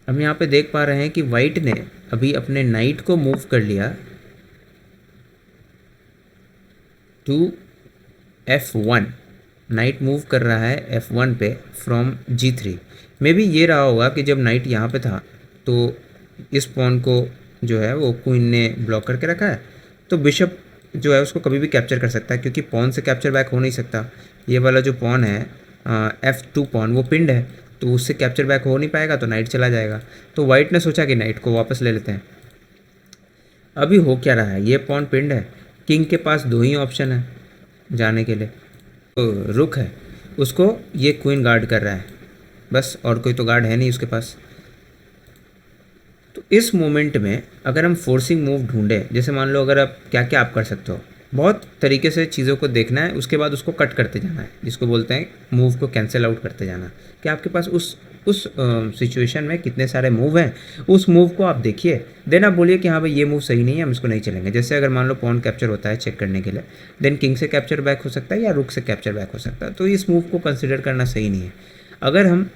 हम यहाँ पे देख पा रहे हैं कि वाइट ने अभी अपने नाइट को मूव कर लिया टू F1। नाइट मूव कर रहा है F1 पे फ्रॉम G3। मे बी ये रहा होगा कि जब नाइट यहाँ पे था तो इस पॉन को जो है वो क्वीन ने ब्लॉक करके रखा है, तो बिशप जो है उसको कभी भी कैप्चर कर सकता है, क्योंकि पॉन से कैप्चर बैक हो नहीं सकता। ये वाला जो पॉन है F2 पॉन वो पिंड है, तो उससे कैप्चर बैक हो नहीं पाएगा, तो नाइट चला जाएगा। तो वाइट ने सोचा कि नाइट को वापस ले लेते हैं। अभी हो क्या रहा है, ये पॉन पिंड है, किंग के पास दो ही ऑप्शन है जाने के लिए। तो रुक है, उसको ये क्वीन गार्ड कर रहा है बस, और कोई तो गार्ड है नहीं उसके पास। तो इस मोमेंट में अगर हम फोर्सिंग मूव ढूंढें, जैसे मान लो अगर आप क्या क्या आप कर सकते हो, बहुत तरीके से चीज़ों को देखना है, उसके बाद उसको कट करते जाना है, जिसको बोलते हैं मूव को कैंसिल आउट करते जाना, कि आपके पास उस सिचुएशन में कितने सारे मूव हैं, उस मूव को आप देखिए, देन आप बोलिए कि हाँ भाई ये मूव सही नहीं है, हम इसको नहीं चलेंगे। जैसे अगर मान लो पॉन कैप्चर होता है चेक करने के लिए, देन किंग से कैप्चर बैक हो सकता है या रुक से कैप्चर बैक हो सकता है, तो इस मूव को कंसिडर करना सही नहीं है। अगर हम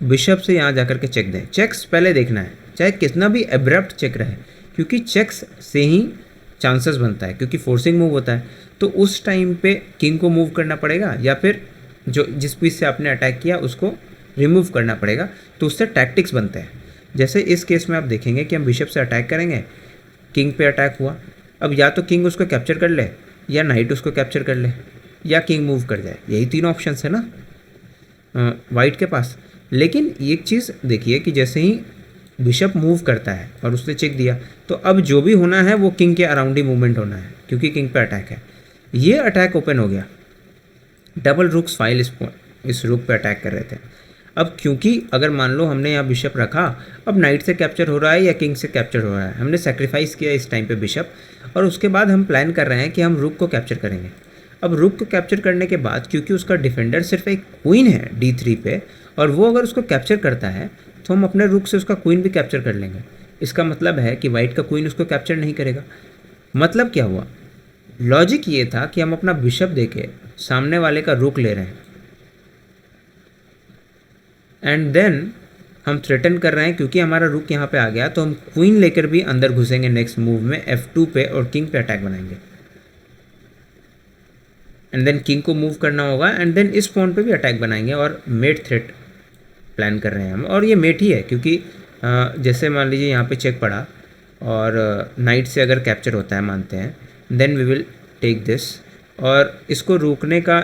बिशप से यहाँ जाकर के चेक दें, चेक्स पहले देखना है, चाहे कितना भी एब्रप्ट चेक रहे, क्योंकि चेक्स से ही चांसेस बनता है, क्योंकि फोर्सिंग मूव होता है। तो उस टाइम पे किंग को मूव करना पड़ेगा या फिर जो जिस पीस से आपने अटैक किया उसको रिमूव करना पड़ेगा, तो उससे टैक्टिक्स बनते हैं। जैसे इस केस में आप देखेंगे कि हम बिशप से अटैक करेंगे, किंग पे अटैक हुआ, अब या तो किंग उसको कैप्चर कर ले, या नाइट उसको कैप्चर कर ले, या किंग मूव कर जाए, यही तीन ऑप्शन है ना वाइट के पास। लेकिन एक चीज़ देखिए कि जैसे ही बिशप मूव करता है और उसने चेक दिया, तो अब जो भी होना है वो किंग के अराउंड ही मूवमेंट होना है, क्योंकि किंग पे अटैक है। ये अटैक ओपन हो गया, डबल रुक्स फाइल इस रुक पे अटैक कर रहे थे। अब क्योंकि अगर मान लो हमने यहाँ बिशप रखा, अब नाइट से कैप्चर हो रहा है या किंग से कैप्चर हो रहा है, हमने सेक्रीफाइस किया इस टाइम पे बिशप, और उसके बाद हम प्लान कर रहे हैं कि हम रुक को कैप्चर करेंगे। अब रुक को कैप्चर करने के बाद, क्योंकि उसका डिफेंडर सिर्फ एक क्वीन है D3 पे, और वो अगर उसको कैप्चर करता है तो हम अपने रुक से उसका क्वीन भी कैप्चर कर लेंगे। इसका मतलब है कि वाइट का क्वीन उसको कैप्चर नहीं करेगा। मतलब क्या हुआ, लॉजिक ये था कि हम अपना बिशप देके सामने वाले का रुक ले रहे हैं, एंड देन हम थ्रेटन कर रहे हैं, क्योंकि हमारा रुक यहाँ पे आ गया तो हम क्वीन लेकर भी अंदर घुसेंगे नेक्स्ट मूव में F2 पे, और किंग पे अटैक बनाएंगे, एंड देन किंग को मूव करना होगा, एंड देन इस पॉन पे भी अटैक बनाएंगे, और मेट थ्रेट प्लान कर रहे हैं हम। और ये मेट ही है, क्योंकि जैसे मान लीजिए यहाँ पे चेक पड़ा और नाइट से अगर कैप्चर होता है मानते हैं, then we will take this, और इसको रोकने का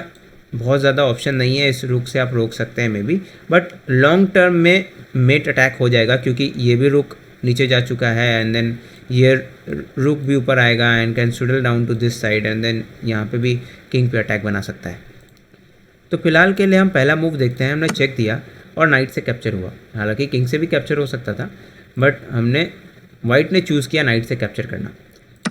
बहुत ज़्यादा ऑप्शन नहीं है, इस रुक से आप रोक सकते हैं may be, but long term में मेट अटैक हो जाएगा, क्योंकि ये भी रुक नीचे जा चुका है, एंड देन ये रुक भी ऊपर आएगा and can swivel down to this side, and then यहाँ पे भी किंग पे अटैक बना सकता है। तो फिलहाल के लिए हम पहला मूव देखते हैं। हमने चेक दिया और नाइट से कैप्चर हुआ, हालांकि किंग से भी कैप्चर हो सकता था, बट वाइट ने चूज़ किया नाइट से कैप्चर करना।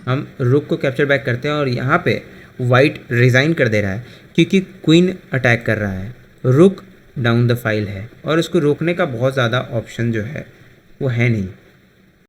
हम रुक को कैप्चर बैक करते हैं, और यहाँ पे वाइट रिज़ाइन कर दे रहा है, क्योंकि क्वीन अटैक कर रहा है, रुक डाउन द फाइल है, और इसको रोकने का बहुत ज़्यादा ऑप्शन जो है वो है नहीं।